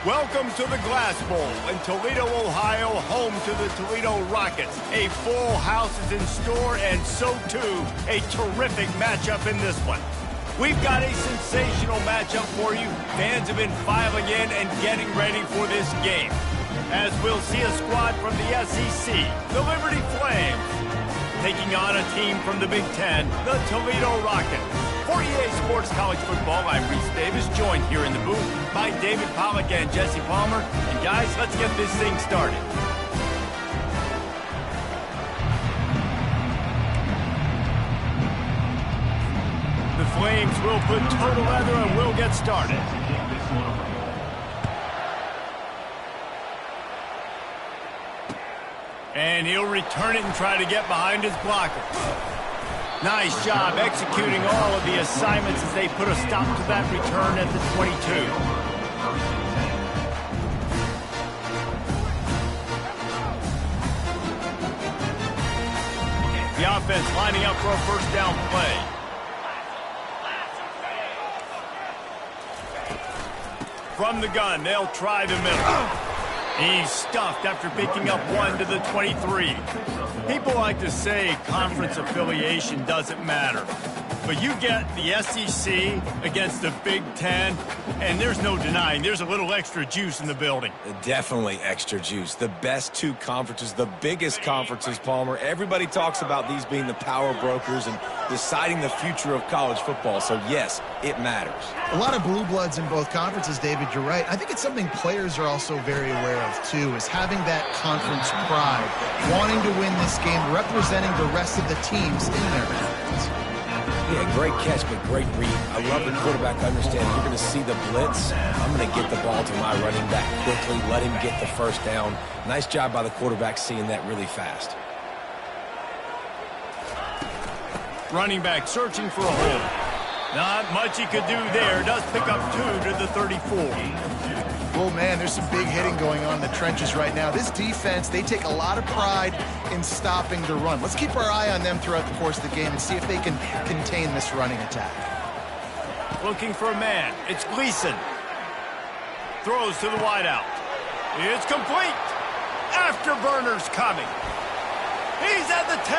Welcome to the Glass Bowl in Toledo, Ohio, home to the Toledo Rockets. A full house is in store, and so too, a terrific matchup in this one. We've got a sensational matchup for you. Fans have been filing in and getting ready for this game, as we'll see a squad from the SEC, the Liberty Flames, taking on a team from the Big Ten, the Toledo Rockets. For EA Sports College Football, I'm Reese Davis, joined here in the booth by David Pollack and Jesse Palmer. And guys, let's get this thing started. The Flames will put toe to leather and we'll get started. And he'll return it and try to get behind his blocker. Nice job executing all of the assignments as they put a stop to that return at the 22. The offense lining up for a first down play. From the gun, they'll try the middle. He's stuffed after picking up one to the 23. People like to say conference affiliation doesn't matter. But you get the SEC against the Big Ten, and there's no denying there's a little extra juice in the building. Definitely extra juice. The best two conferences, the biggest conferences, Palmer. Everybody talks about these being the power brokers and deciding the future of college football. So, yes, it matters. A lot of blue bloods in both conferences, David. You're right. I think it's something players are also very aware of, too, is having that conference pride, wanting to win this game, representing the rest of the teams in their conference. Yeah, great catch, but great read. I love the quarterback understanding. You're going to see the blitz. I'm going to get the ball to my running back quickly, let him get the first down. Nice job by the quarterback seeing that really fast. Running back searching for a hole. Not much he could do there. Does pick up 2 to the 34. Oh, man, there's some big hitting going on in the trenches right now. This defense, they take a lot of pride in stopping the run. Let's keep our eye on them throughout the course of the game and see if they can contain this running attack. Looking for a man. It's Gleason. Throws to the wideout. It's complete. Afterburner's coming. He's at the 10.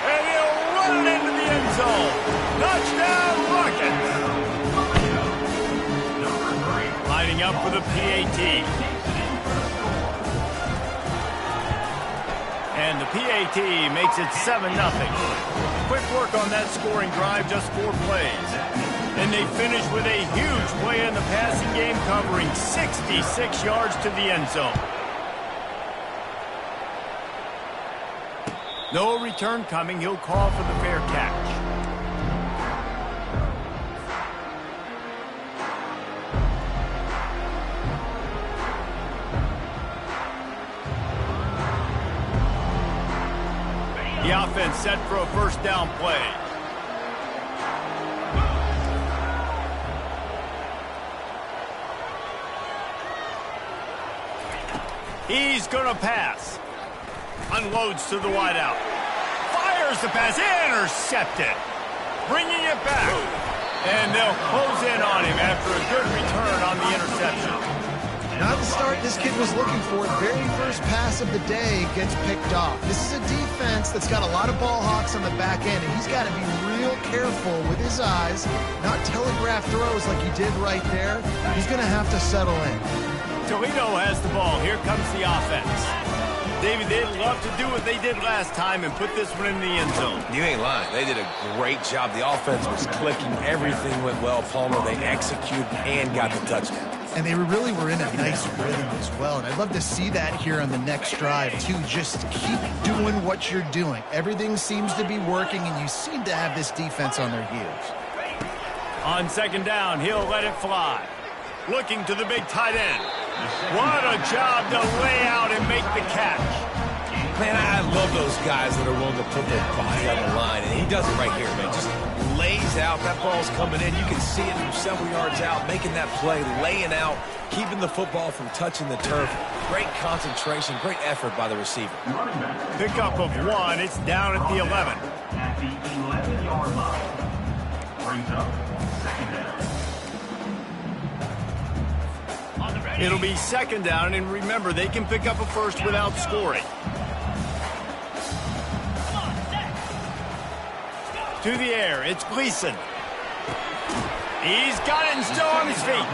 And he'll run it into the end zone. Touchdown, Rockets. Lining up for the PAT. And the PAT makes it 7-0. Quick work on that scoring drive, just 4 plays. And they finish with a huge play in the passing game, covering 66 yards to the end zone. No return coming. He'll call for the fair catch. The offense set for a first down play. He's going to pass. Unloads to the wideout. Fires the pass. Intercepted. Bringing it back. And they'll close in on him after a good return on the interception. Not the start this kid was looking for. Very first pass of the day gets picked off. This is a defense that's got a lot of ball hawks on the back end, and he's got to be real careful with his eyes, not telegraph throws like he did right there. He's going to have to settle in. Toledo has the ball. Here comes the offense. David, they'd love to do what they did last time and put this one in the end zone. You ain't lying. They did a great job. The offense was clicking. Everything went well, Palmer. They executed and got the touchdown. And they really were in a nice rhythm as well. And I'd love to see that here on the next drive, too. Just keep doing what you're doing. Everything seems to be working, and you seem to have this defense on their heels. On second down, he'll let it fly. Looking to the big tight end. What a job to lay out and make the catch. Man, I love those guys that are willing to put their body on the line. And he does it right here, man. Just lays out. That ball's coming in. You can see it from several yards out, making that play, laying out, keeping the football from touching the turf. Great concentration, great effort by the receiver. Pickup of 1. It's down at the 11. At the 11-yard line. Brings up second down. On the It'll be second down, and remember, they can pick up a first without scoring. To the air, it's Gleason. He's got it and still on his feet.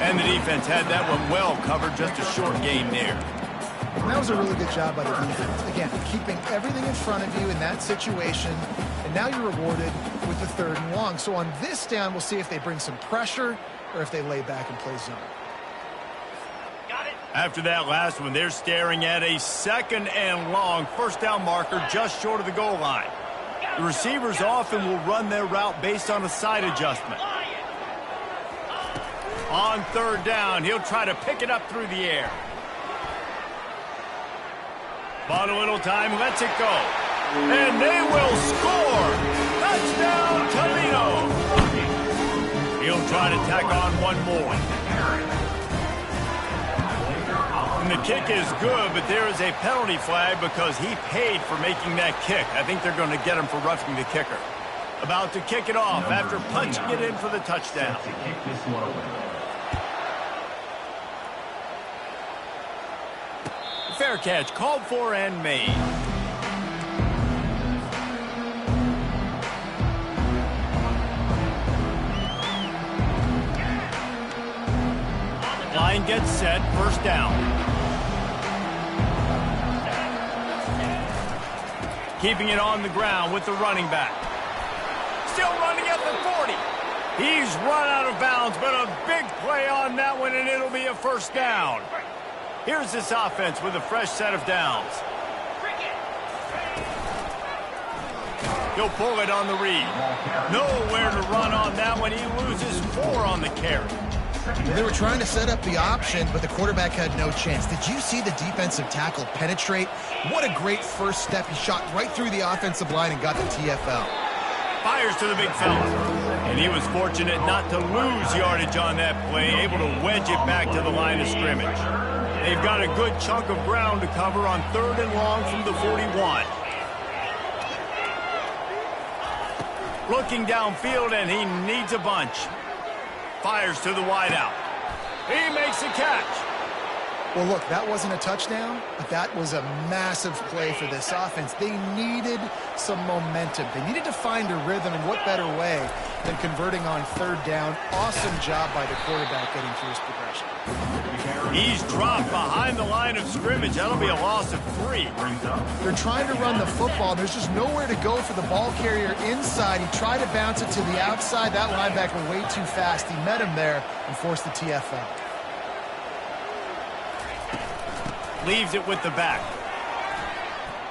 And the defense had that one well covered, just a short gain there. That was a really good job by the defense. Again, keeping everything in front of you in that situation, and now you're rewarded with the 3rd and long. So on this down, we'll see if they bring some pressure or if they lay back and play zone. After that last one, they're staring at a 2nd and long, first down marker just short of the goal line. The receivers often will run their route based on a side adjustment. On 3rd down, he'll try to pick it up through the air. Bought a little time, lets it go. And they will score! Touchdown, Toledo! He'll try to tack on one more. And the kick is good, but there is a penalty flag because he paid for making that kick. I think they're going to get him for roughing the kicker. About to kick it off after punching it in for the touchdown. Fair catch, called for and made. Line gets set, first down. Keeping it on the ground with the running back. Still running at the 40. He's run out of bounds, but a big play on that one, and it'll be a first down. Here's this offense with a fresh set of downs. He'll pull it on the read. Nowhere to run on that one. He loses 4 on the carry. They were trying to set up the option, but the quarterback had no chance. Did you see the defensive tackle penetrate? What a great first step. He shot right through the offensive line and got the TFL. Fires to the big fella. And he was fortunate not to lose yardage on that play, able to wedge it back to the line of scrimmage. They've got a good chunk of ground to cover on 3rd and long from the 41. Looking downfield, and he needs a bunch. Fires to the wideout. He makes a catch. Well, look, that wasn't a touchdown, but that was a massive play for this offense. They needed some momentum. They needed to find a rhythm, and what better way than converting on 3rd down. Awesome job by the quarterback getting through his progression. He's dropped behind the line of scrimmage. That'll be a loss of 3. They're trying to run the football. There's just nowhere to go for the ball carrier inside. He tried to bounce it to the outside. That linebacker way too fast. He met him there and forced the TFL. Leaves it with the back.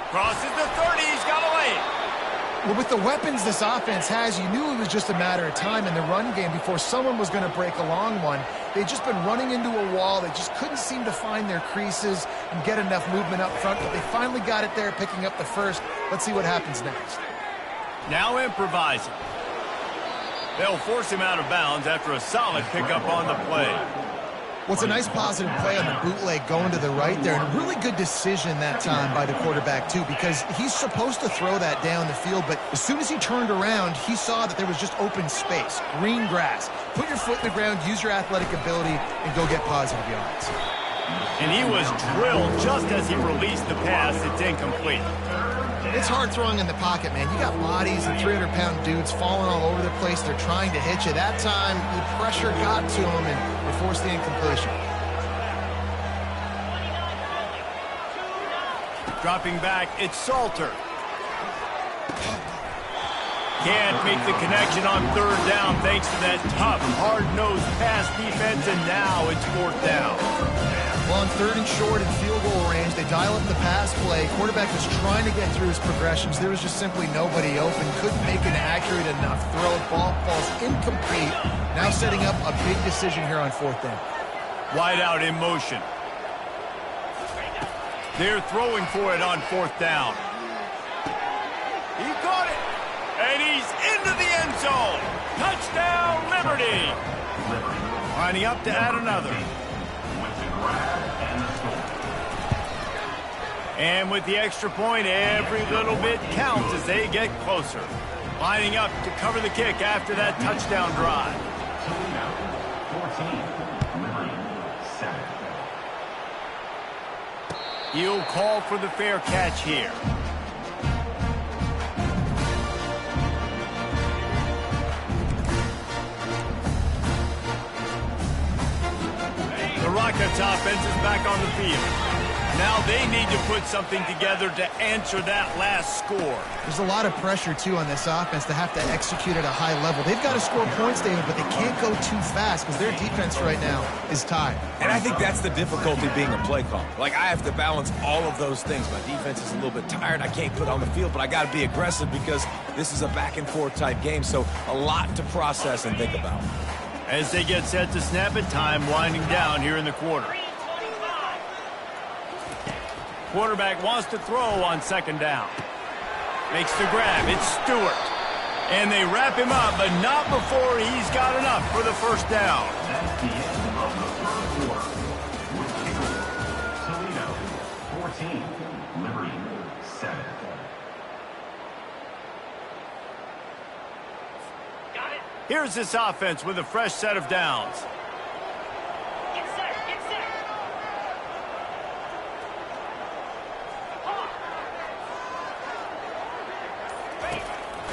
Crosses the 30. He's got to lay it. Well, with the weapons this offense has, you knew it was just a matter of time in the run game before someone was going to break a long one. They'd just been running into a wall. They just couldn't seem to find their creases and get enough movement up front, but they finally got it there, picking up the first. Let's see what happens next. Now improvising. They'll force him out of bounds after a solid pickup on the play. Well, it's a nice positive play on the bootleg going to the right there, and a really good decision that time by the quarterback, too, because he's supposed to throw that down the field, but as soon as he turned around, he saw that there was just open space, green grass. Put your foot in the ground, use your athletic ability, and go get positive yards. And he was drilled just as he released the pass. It's incomplete. It's hard throwing in the pocket, man. You got bodies and 300-pound dudes falling all over the place. They're trying to hit you. That time, the pressure got to him, and they forced the incompletion. Dropping back, it's Salter. Can't make the connection on 3rd down thanks to that tough, hard-nosed pass defense, and now it's 4th down. Well, on 3rd and short and field goal range, they dial up the pass play. Quarterback was trying to get through his progressions. There was just simply nobody open. Couldn't make an accurate enough throw. Ball falls incomplete. Now setting up a big decision here on 4th down. Wide out in motion. They're throwing for it on 4th down. He caught it. And he's into the end zone. Touchdown, Liberty. Lining up to add another. And with the extra point, every little bit counts as they get closer. Lining up to cover the kick after that touchdown drive. He'll call for the fair catch here. The Rockets offense is back on the field. Now they need to put something together to answer that last score. There's a lot of pressure, too, on this offense to have to execute at a high level. They've got to score points, David, but they can't go too fast because their defense right now is tied. And I think that's the difficulty being a play caller. Like, I have to balance all of those things. My defense is a little bit tired. I can't put on the field, but I got to be aggressive because this is a back-and-forth type game, so a lot to process and think about. As they get set to snap it, time winding down here in the quarter. Quarterback wants to throw on second down. Makes the grab. It's Stewart. And they wrap him up, but not before he's got enough for the first down. That's the end of the first quarter. With kickers, Toledo 14, Liberty 7. Here's this offense with a fresh set of downs.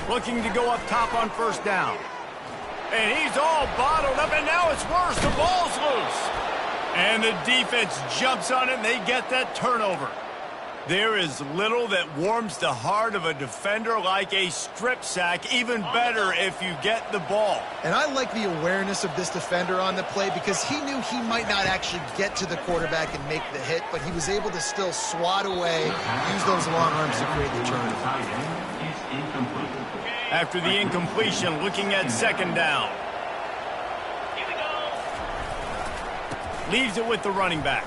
Looking to go up top on first down. And he's all bottled up, and now it's worse. The ball's loose. And the defense jumps on it, and they get that turnover. There is little that warms the heart of a defender like a strip sack. Even better if you get the ball. And I like the awareness of this defender on the play because he knew he might not actually get to the quarterback and make the hit, but he was able to still swat away, use those long arms to create the turnover. After the incompletion, looking at second down. Leaves it with the running back.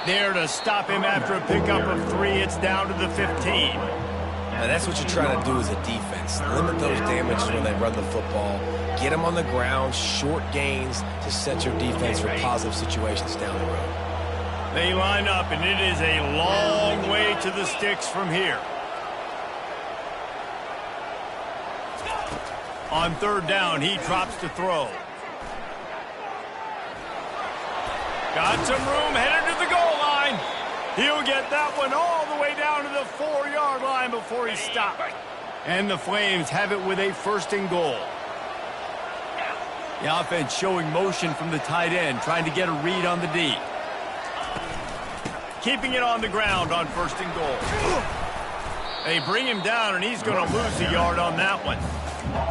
There to stop him after a pickup of 3. It's down to the 15. Now that's what you're trying to do as a defense. Limit those damages when they run the football. Get them on the ground, short gains to set your defense for positive situations down the road. They line up, and it is a long way to the sticks from here. On third down, he drops to throw. Got some room, headed to the goal line. He'll get that one all the way down to the 4-yard line before he stopped. And the Flames have it with a first and goal. The offense showing motion from the tight end, trying to get a read on the D. Keeping it on the ground on first and goal. They bring him down, and he's going to lose a yard on that one.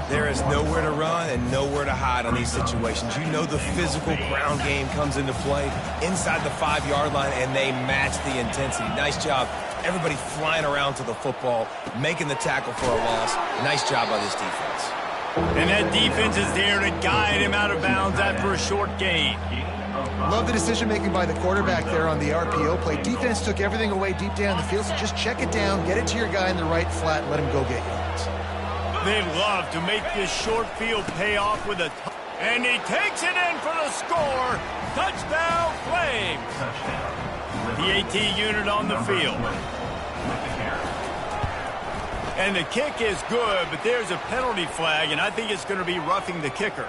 There is nowhere to run and nowhere to hide on these situations. You know the physical ground game comes into play inside the 5-yard line, and they match the intensity. Nice job. Everybody flying around to the football, making the tackle for a loss. Nice job by this defense. And that defense is there to guide him out of bounds after a short gain. Love the decision-making by the quarterback there on the RPO play. Defense took everything away deep down the field, so just check it down, get it to your guy in the right flat, and let him go get yards. They'd love to make this short field pay off with a... And he takes it in for the score. Touchdown, Flames. The AT unit on the field. And the kick is good, but there's a penalty flag, and I think it's going to be roughing the kicker.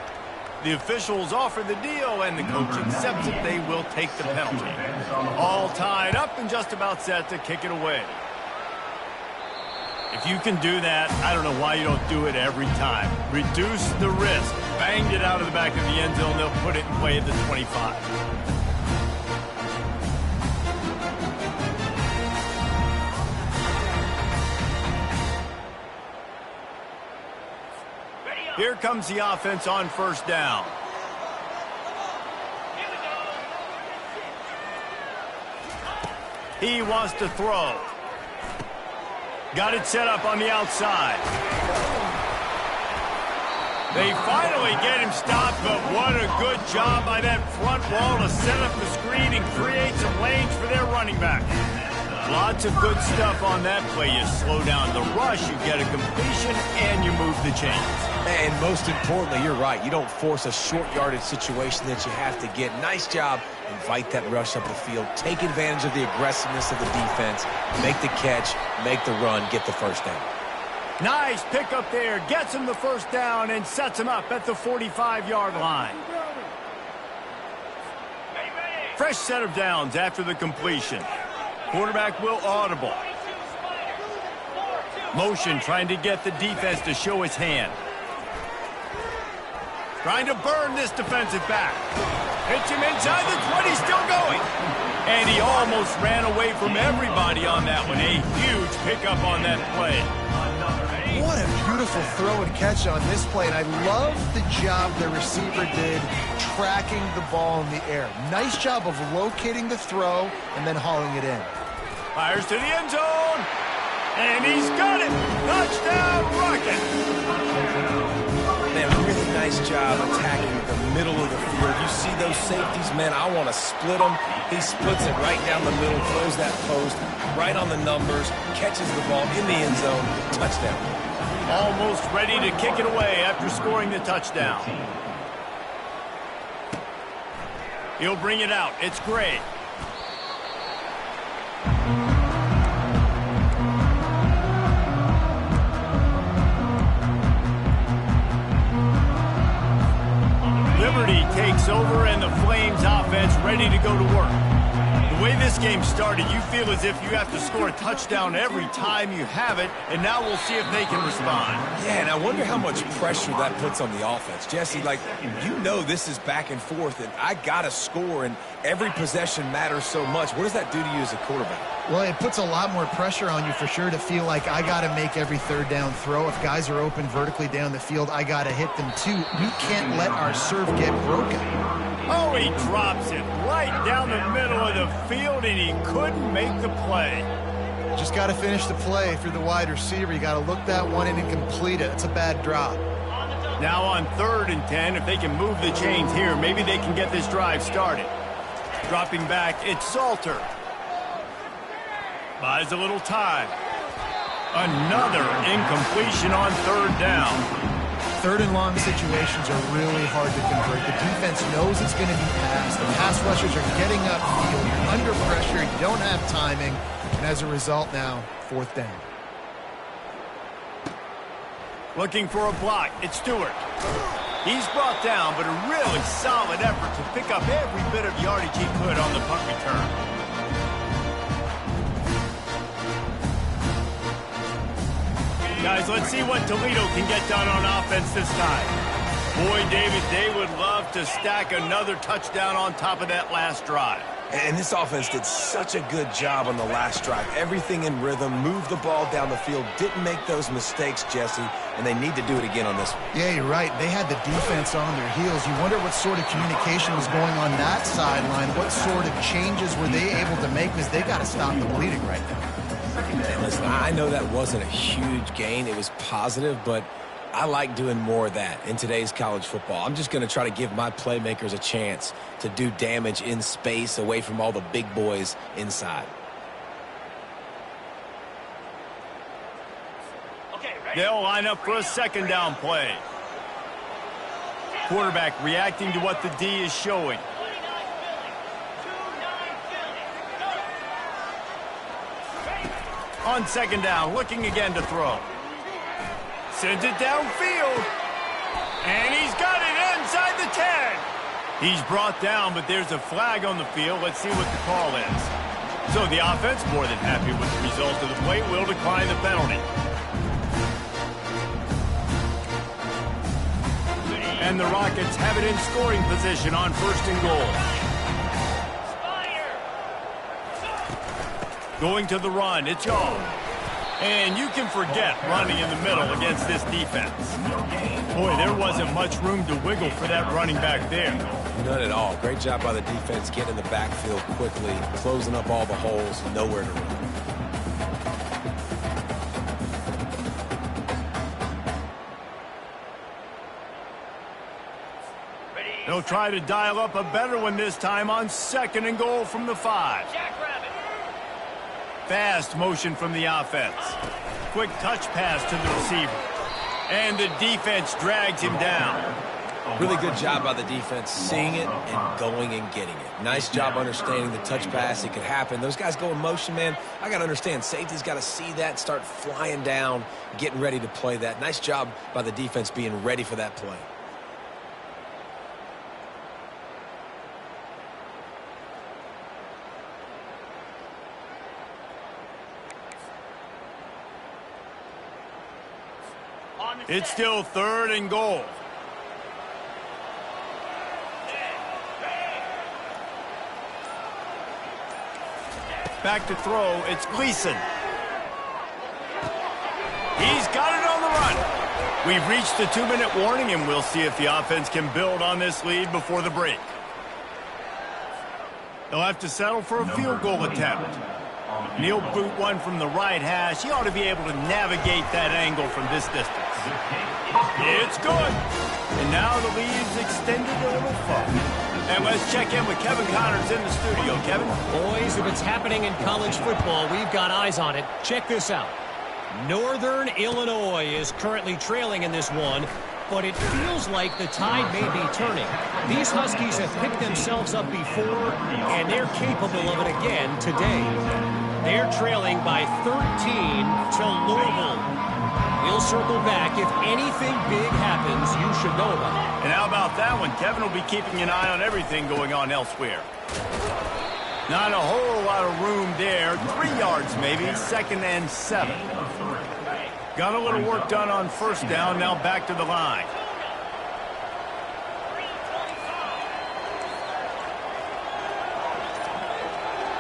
The officials offer the deal, and the coach accepts it. They will take the penalty. All tied up and just about set to kick it away. If you can do that, I don't know why you don't do it every time. Reduce the risk. Banged it out of the back of the end zone. They'll put it in play at the 25. Here comes the offense on first down. He wants to throw. Got it set up on the outside. They finally get him stopped, but what a good job by that front wall to set up the screen and create some lanes for their running back. Lots of good stuff on that play. You slow down the rush, you get a completion, and you move the chains. And most importantly, you're right. You don't force a short yardage situation that you have to get. Nice job. Invite that rush up the field. Take advantage of the aggressiveness of the defense. Make the catch, make the run, get the first down. Nice pickup there. Gets him the first down and sets him up at the 45-yard line. Fresh set of downs after the completion. Quarterback will audible. Motion trying to get the defense to show his hand. Trying to burn this defensive back. Hits him inside the 20, still going. And he almost ran away from everybody on that one. A huge pickup on that play. What a beautiful throw and catch on this play. And I love the job the receiver did tracking the ball in the air. Nice job of locating the throw and then hauling it in. Fires to the end zone. And he's got it. Touchdown, Rocket. Man, really nice job attacking the middle of the field. You see those safeties, man, I want to split them. He splits it right down the middle, throws that post, right on the numbers, catches the ball in the end zone, touchdown. Almost ready to kick it away after scoring the touchdown. He'll bring it out. It's Gray. Liberty takes over and the Flames offense ready to go to work. The way this game started, you feel as if you have to score a touchdown every time you have it, and now we'll see if they can respond. Yeah, and I wonder how much pressure that puts on the offense. Jesse, like, you know this is back and forth, and I got to score, and every possession matters so much. What does that do to you as a quarterback? Well, it puts a lot more pressure on you for sure to feel like I got to make every third down throw. If guys are open vertically down the field, I got to hit them too. We can't let our serve get broken. Oh, he drops it right down the middle of the field, and he couldn't make the play. Just got to finish the play if you're the wide receiver. You got to look that one in and complete it. It's a bad drop. Now on 3rd and 10, if they can move the chains here, maybe they can get this drive started. Dropping back, it's Salter. Buys a little time. Another incompletion on 3rd down. 3rd and long situations are really hard to convert. The defense knows it's going to be passed. The pass rushers are getting upfield. You're under pressure. You don't have timing. And as a result now, 4th down. Looking for a block. It's Stewart. He's brought down, but a really solid effort to pick up every bit of yardage he could on the punt return. Guys, let's see what Toledo can get done on offense this time. Boy, David, they would love to stack another touchdown on top of that last drive. And this offense did such a good job on the last drive. Everything in rhythm, moved the ball down the field, didn't make those mistakes, Jesse, and they need to do it again on this one. Yeah, you're right. They had the defense on their heels. You wonder what sort of communication was going on that sideline. What sort of changes were they able to make, because they got to stop the bleeding right now. And listen, I know that wasn't a huge gain. It was positive, but I like doing more of that in today's college football. I'm just going to try to give my playmakers a chance to do damage in space away from all the big boys inside. They'll line up for a 2nd down play. Quarterback reacting to what the D is showing. On 2nd down, looking again to throw. Sends it downfield. And he's got it inside the 10. He's brought down, but there's a flag on the field. Let's see what the call is. So the offense, more than happy with the result of the play, will decline the penalty. And the Rockets have it in scoring position on 1st and goal. Going to the run, it's Young. And you can forget running in the middle against this defense. Boy, there wasn't much room to wiggle for that running back there. None at all. Great job by the defense getting in the backfield quickly, closing up all the holes, nowhere to run. They'll try to dial up a better one this time on 2nd and goal from the 5. Fast motion from the offense. Quick touch pass to the receiver. And the defense drags him down. Really good job by the defense, seeing it and going and getting it. Nice job understanding the touch pass. It could happen. Those guys go in motion, man. I got to understand, safety's got to see that, start flying down, getting ready to play that. Nice job by the defense being ready for that play. It's still 3rd and goal. Back to throw, it's Gleason. He's got it on the run. We've reached the 2-minute warning, and we'll see if the offense can build on this lead before the break. They'll have to settle for a field goal attempt. And he'll boot one from the right hash. He ought to be able to navigate that angle from this distance. It's good. And now the lead's extended a little further. And let's check in with Kevin Connors in the studio. Kevin? Boys, if it's happening in college football, we've got eyes on it. Check this out. Northern Illinois is currently trailing in this one, but it feels like the tide may be turning. These Huskies have picked themselves up before, and they're capable of it again today. They're trailing by 13 to Louisville. We'll circle back. If anything big happens, you should know about it. And how about that one? Kevin will be keeping an eye on everything going on elsewhere. Not a whole lot of room there. 3 yards maybe. 2nd and 7. Got a little work done on 1st down. Now back to the line.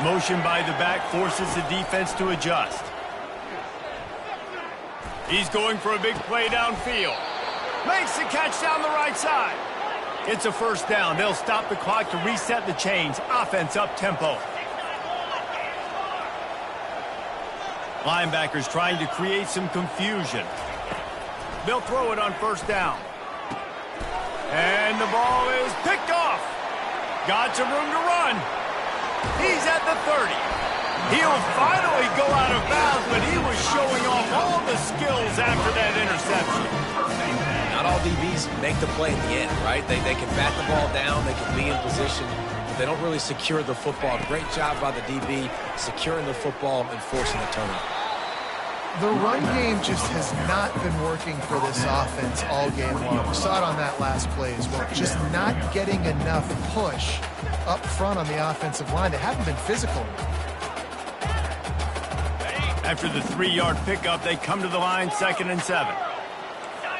Motion by the back forces the defense to adjust. He's going for a big play downfield. Makes the catch down the right side. It's a 1st down. They'll stop the clock to reset the chains. Offense up tempo. Linebackers trying to create some confusion. They'll throw it on 1st down. And the ball is picked off. Got some room to run. He's at the 30. He'll finally go out of bounds, but he was showing off all the skills after that interception. Not all DBs make the play at the end, right? They can bat the ball down, they can be in position, but they don't really secure the football. Great job by the DB securing the football and forcing the turnover. The run game just has not been working for this offense all game long. We saw it on that last play as well. Just not getting enough push up front on the offensive line. They haven't been physical. After the 3-yard pickup, they come to the line, 2nd and 7.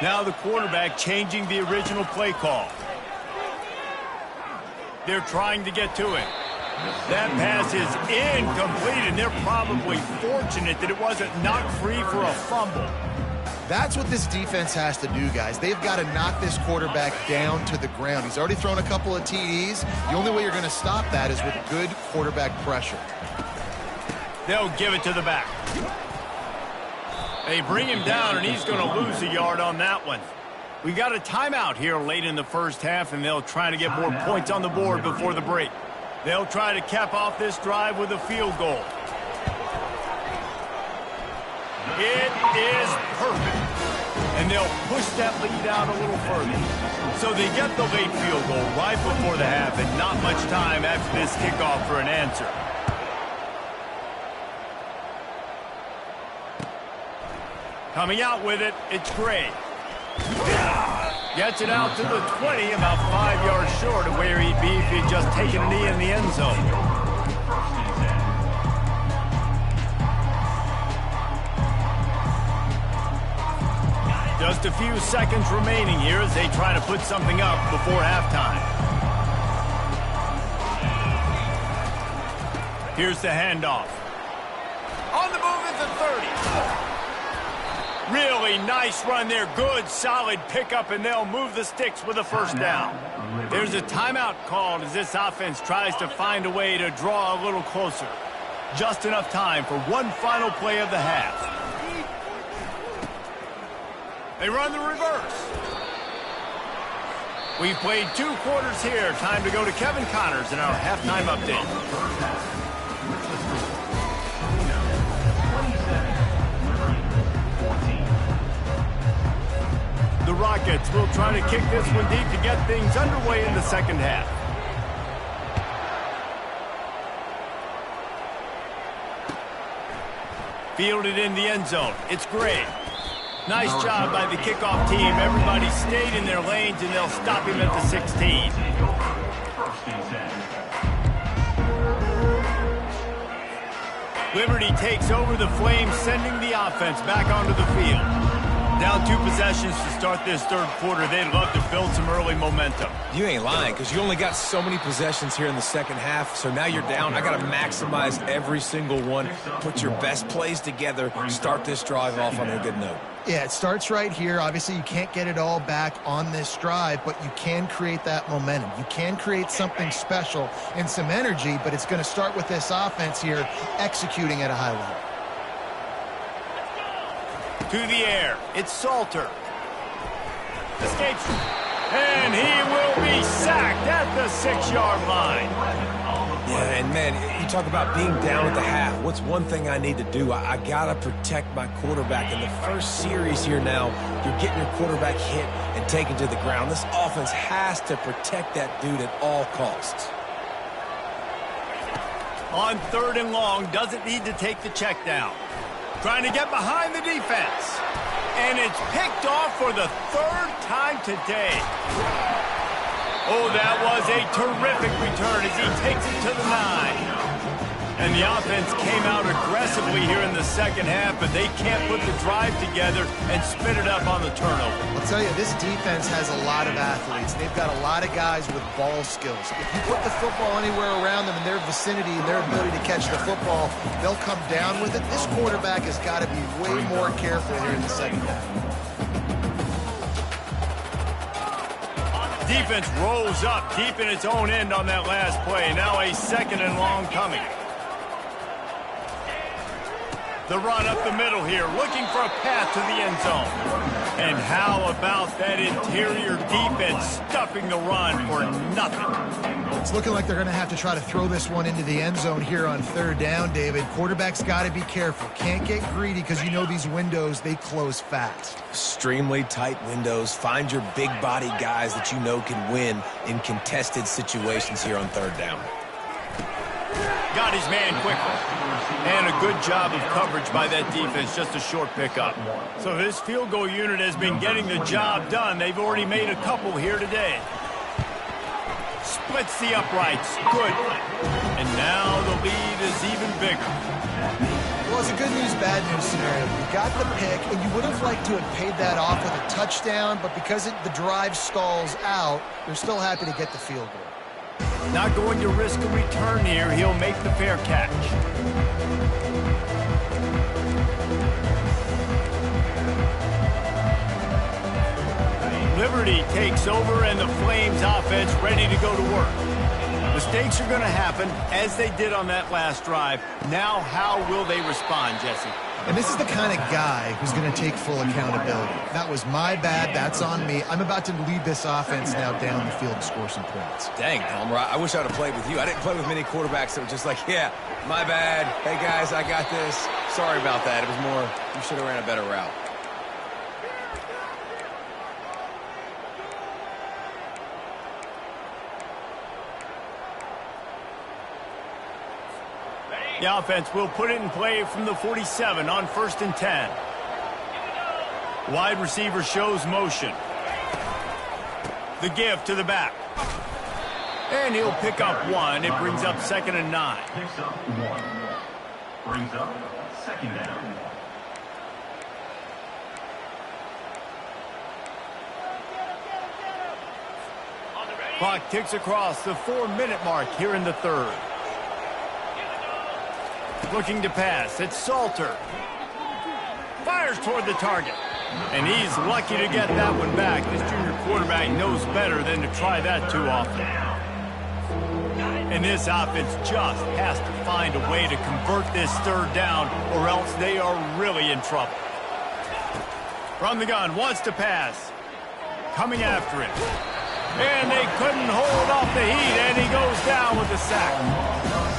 Now the quarterback changing the original play call. They're trying to get to it. That pass is incomplete, and they're probably fortunate that it wasn't knocked free for a fumble. That's what this defense has to do, guys. They've got to knock this quarterback down to the ground. He's already thrown a couple of TDs. The only way you're going to stop that is with good quarterback pressure. They'll give it to the back. They bring him down, and he's going to lose a yard on that one. We got a timeout here late in the 1st half, and they'll try to get more points on the board before the break. They'll try to cap off this drive with a field goal. It is perfect. And they'll push that lead out a little further. So they get the late field goal right before the half, and not much time after this kickoff for an answer. Coming out with it, it's Gray. Gets it out to the 20, about 5 yards short of where he'd be if he'd just taken a knee in the end zone. Just a few seconds remaining here as they try to put something up before halftime. Here's the handoff. On the move at the 30. Really nice run there. Good, solid pickup, and they'll move the sticks with a 1st down. There's a timeout called as this offense tries to find a way to draw a little closer. Just enough time for one final play of the half. They run the reverse. We've played 2 quarters here. Time to go to Kevin Connors in our halftime update. The Rockets will try to kick this one deep to get things underway in the 2nd half. Fielded in the end zone. It's Gray. Nice job by the kickoff team. Everybody stayed in their lanes, and they'll stop him at the 16. Liberty takes over the Flames, sending the offense back onto the field. Down 2 possessions to start this third quarter. They'd love to build some early momentum. You ain't lying, because you only got so many possessions here in the second half, so now you're down. I got to maximize every single one, put your best plays together, start this drive off on a good note. Yeah, it starts right here. Obviously, you can't get it all back on this drive, but you can create that momentum. You can create something special and some energy, but it's going to start with this offense here executing at a high level. To the air, it's Salter. Escapes, and he will be sacked at the 6-yard line. Yeah, and man, you talk about being down at the half. What's one thing I need to do? I got to protect my quarterback. In the first series here now, you're getting your quarterback hit and taken to the ground. This offense has to protect that dude at all costs. On 3rd and long, doesn't need to take the check down. Trying to get behind the defense. And it's picked off for the 3rd time today. Oh, that was a terrific return as he takes it to the 9. And the offense came out aggressively here in the second half, but they can't put the drive together and spit it up on the turnover. I'll tell you, this defense has a lot of athletes. They've got a lot of guys with ball skills. If you put the football anywhere around them in their vicinity and their ability to catch the football, they'll come down with it. This quarterback has got to be way more careful here in the second half. Defense rolls up deep in its own end on that last play. Now a 2nd and long coming. The run up the middle here, looking for a path to the end zone. And how about that interior defense stuffing the run for nothing? It's looking like they're going to have to try to throw this one into the end zone here on 3rd down, David. Quarterback's got to be careful. Can't get greedy because you know these windows, they close fast. Extremely tight windows. Find your big body guys that you know can win in contested situations here on 3rd down. Got his man quickly. And a good job of coverage by that defense, just a short pickup. So this field goal unit has been getting the job done. They've already made a couple here today. Splits the uprights. Good. And now the lead is even bigger. Well, it's a good news, bad news scenario. You got the pick, and you would have liked to have paid that off with a touchdown, but because the drive stalls out, you're still happy to get the field goal. Not going to risk a return here. He'll make the fair catch. Liberty takes over, and the Flames offense ready to go to work. Mistakes are going to happen, as they did on that last drive. Now, how will they respond, Jesse? And this is the kind of guy who's going to take full accountability. That was my bad. That's on me. I'm about to lead this offense now down the field and score some points. Dang, Palmer, I wish I would have played with you. I didn't play with many quarterbacks that were just like, yeah, my bad. Hey, guys, I got this. Sorry about that. It was more, you should have ran a better route. The offense will put it in play from the 47 on 1st and 10. Wide receiver shows motion. The give to the back. And he'll pick up 1. It brings up 2nd and 9. Picks up 1. Brings up 2nd down. Clock ticks across the 4-minute mark here in the 3rd. Looking to pass. It's Salter. Fires toward the target. And he's lucky to get that one back. This junior quarterback knows better than to try that too often. And this offense just has to find a way to convert this 3rd down, or else they are really in trouble. From the gun, wants to pass. Coming after it. And they couldn't hold off the heat, and he goes down with the sack.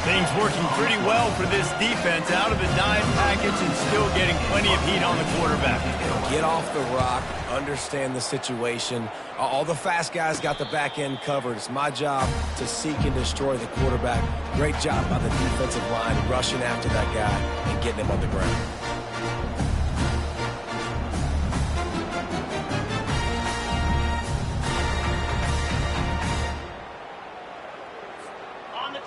Things working pretty well for this defense, out of the dime package and still getting plenty of heat on the quarterback. Get off the rock, understand the situation. All the fast guys got the back end covered. It's my job to seek and destroy the quarterback. Great job by the defensive line rushing after that guy and getting him on the ground.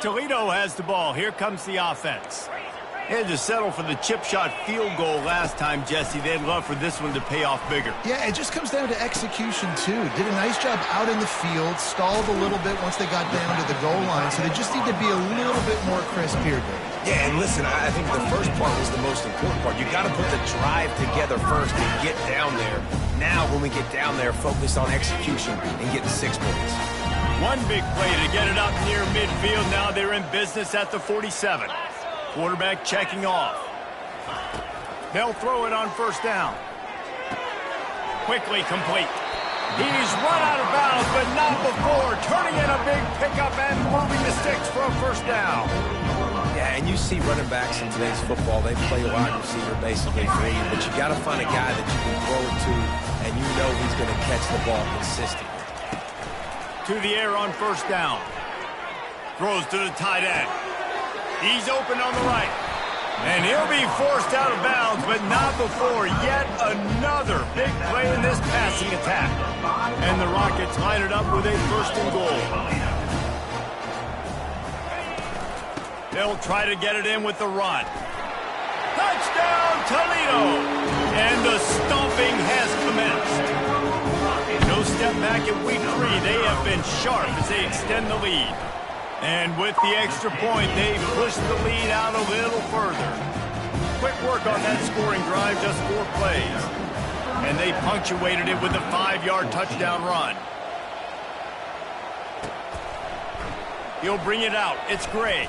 Toledo has the ball. Here comes the offense. They had to settle for the chip shot field goal last time, Jesse. They'd love for this one to pay off bigger. Yeah, it just comes down to execution, too. Did a nice job out in the field, stalled a little bit once they got down to the goal line, so they just need to be a little bit more crisp here, Dave. Yeah, and listen, I think the first part was the most important part. You got to put the drive together first and get down there. Now, when we get down there, focus on execution and getting 6 points. One big play to get it up near midfield. Now they're in business at the 47. Quarterback checking off. They'll throw it on first down. Quickly complete. He's run out of bounds, but not before. Turning in a big pickup and moving the sticks for a first down. Yeah, and you see running backs in today's football, they play wide receiver basically free, but you got to find a guy that you can throw it to, and you know he's going to catch the ball consistently. To the air on first down. Throws to the tight end. He's open on the right. And he'll be forced out of bounds, but not before yet another big play in this passing attack. And the Rockets line it up with a first and goal. They'll try to get it in with the run. Touchdown, Toledo! And the stomping has commenced. No step back in week 3. They have been sharp as they extend the lead. And with the extra point, they push the lead out a little further. Quick work on that scoring drive, just 4 plays. And they punctuated it with a 5-yard touchdown run. He'll bring it out. It's Gray.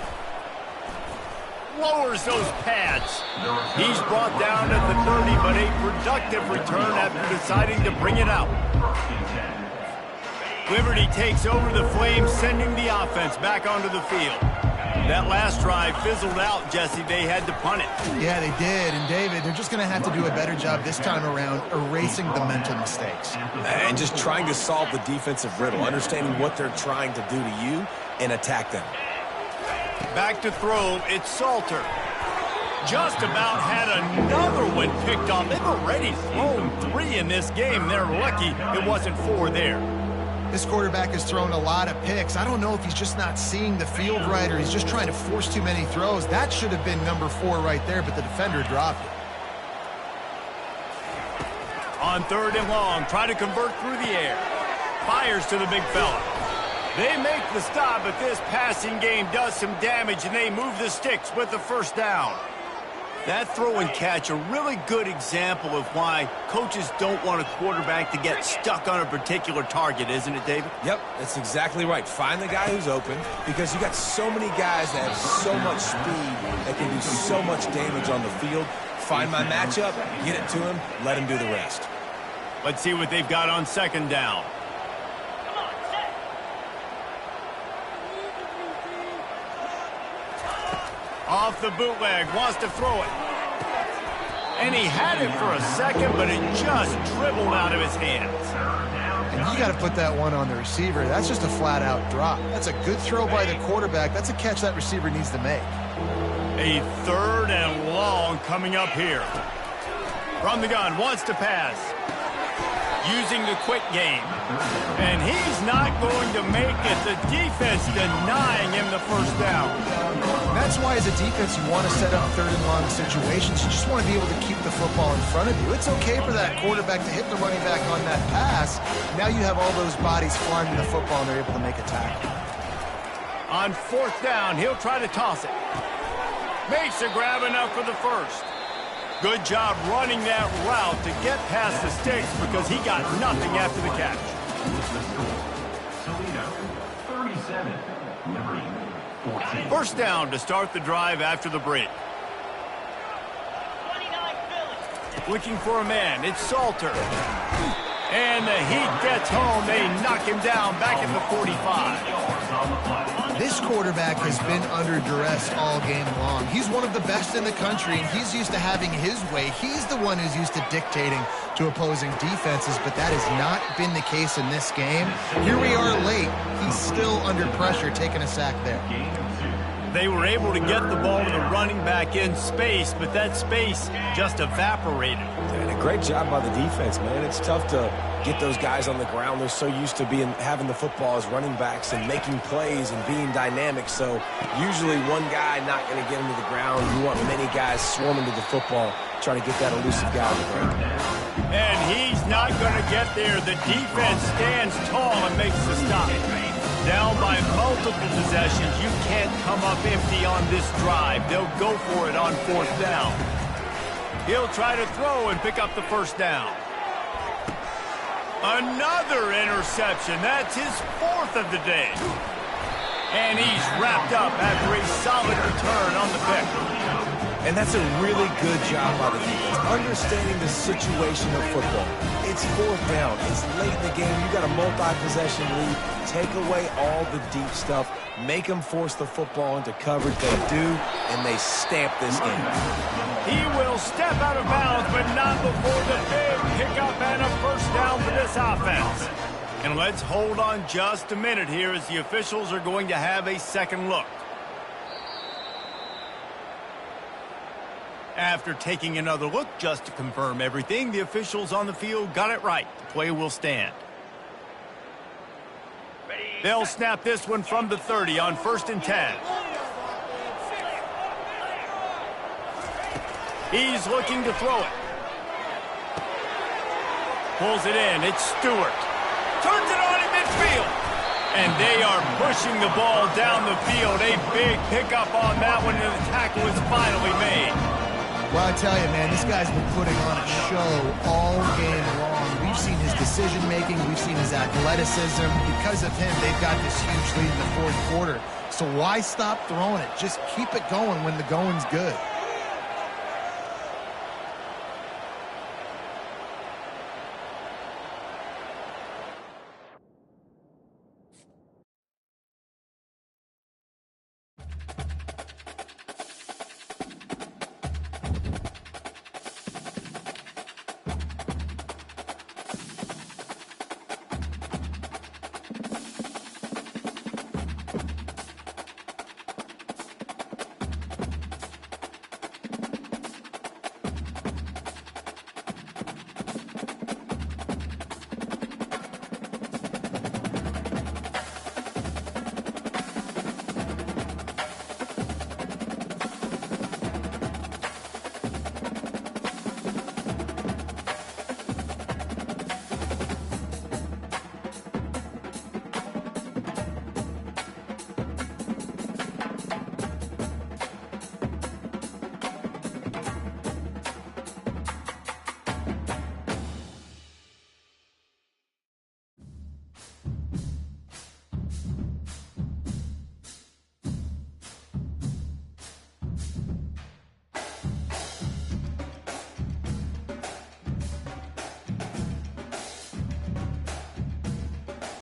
Lowers those pads. He's brought down at the 30, but a productive return after deciding to bring it out. Liberty takes over the Flames, sending the offense back onto the field. That last drive fizzled out, Jesse. They had to punt it. Yeah, they did. And, David, they're just going to have to do a better job this time around erasing the mental mistakes. And just trying to solve the defensive riddle, understanding what they're trying to do to you and attack them. Back to throw, it's Salter. Just about had another one picked off. They've already thrown 3 in this game. They're lucky it wasn't 4 there. This quarterback has thrown a lot of picks. I don't know if he's just not seeing the field right or he's just trying to force too many throws. That should have been number 4 right there, but the defender dropped it. On 3rd and long, try to convert through the air. Fires to the big fella. They make the stop, but this passing game does some damage, and they move the sticks with the first down. That throw and catch, a really good example of why coaches don't want a quarterback to get stuck on a particular target, isn't it, David? Yep, that's exactly right. Find the guy who's open, because you got so many guys that have so much speed that can do so much damage on the field. Find my matchup, get it to him, let him do the rest. Let's see what they've got on 2nd down. Off the bootleg, wants to throw it. And he had it for a second, but it just dribbled out of his hands. And you got to put that one on the receiver. That's just a flat-out drop. That's a good throw by the quarterback. That's a catch that receiver needs to make. A 3rd and long coming up here. From the gun, wants to pass. Using the quick game. And he's not going to make it. The defense denying him the first down. That's why as a defense you want to set up 3rd and long situations. You just want to be able to keep the football in front of you. It's okay for that quarterback to hit the running back on that pass. Now you have all those bodies flying the football and they're able to make a tackle. On 4th down, he'll try to toss it. Makes a grab enough for the first. Good job running that route to get past the sticks because he got nothing after the catch. Toledo, 37. Liberty, 14. First down to start the drive after the break. Looking for a man, it's Salter. And the heat gets home. They knock him down back at the 45. This quarterback has been under duress all game long. He's one of the best in the country, and he's used to having his way. He's the one who's used to dictating to opposing defenses, but that has not been the case in this game. Here we are late. He's still under pressure, taking a sack there. They were able to get the ball to the running back in space, but that space just evaporated. And a great job by the defense, man. It's tough to get those guys on the ground. They're so used to having the football as running backs and making plays and being dynamic. So usually one guy not going to get him to the ground. You want many guys swarming to the football, trying to get that elusive guy on the ground. And he's not going to get there. The defense stands tall and makes the stop. Down by multiple possessions, you can't come up empty on this drive. They'll go for it on 4th down. He'll try to throw and pick up the 1st down. Another interception. That's his 4th of the day. And he's wrapped up after a solid return on the pick. And that's a really good job by the defense, understanding the situation of football. It's 4th down. It's late in the game. You got a multi-possession lead. Take away all the deep stuff. Make them force the football into coverage. They do, and they stamp this in. He will step out of bounds, but not before the big pickup and a 1st down for this offense. And let's hold on just a minute here as the officials are going to have a second look. After taking another look just to confirm everything, the officials on the field got it right. The play will stand. They'll snap this one from the 30 on 1st and 10. He's looking to throw it. Pulls it in. It's Stewart. Turns it on in midfield. And they are pushing the ball down the field. A big pickup on that one, and the tackle is finally made. Well, I tell you, man, this guy's been putting on a show all game long. We've seen his decision-making. We've seen his athleticism. Because of him, they've got this huge lead in the 4th quarter. So why stop throwing it? Just keep it going when the going's good.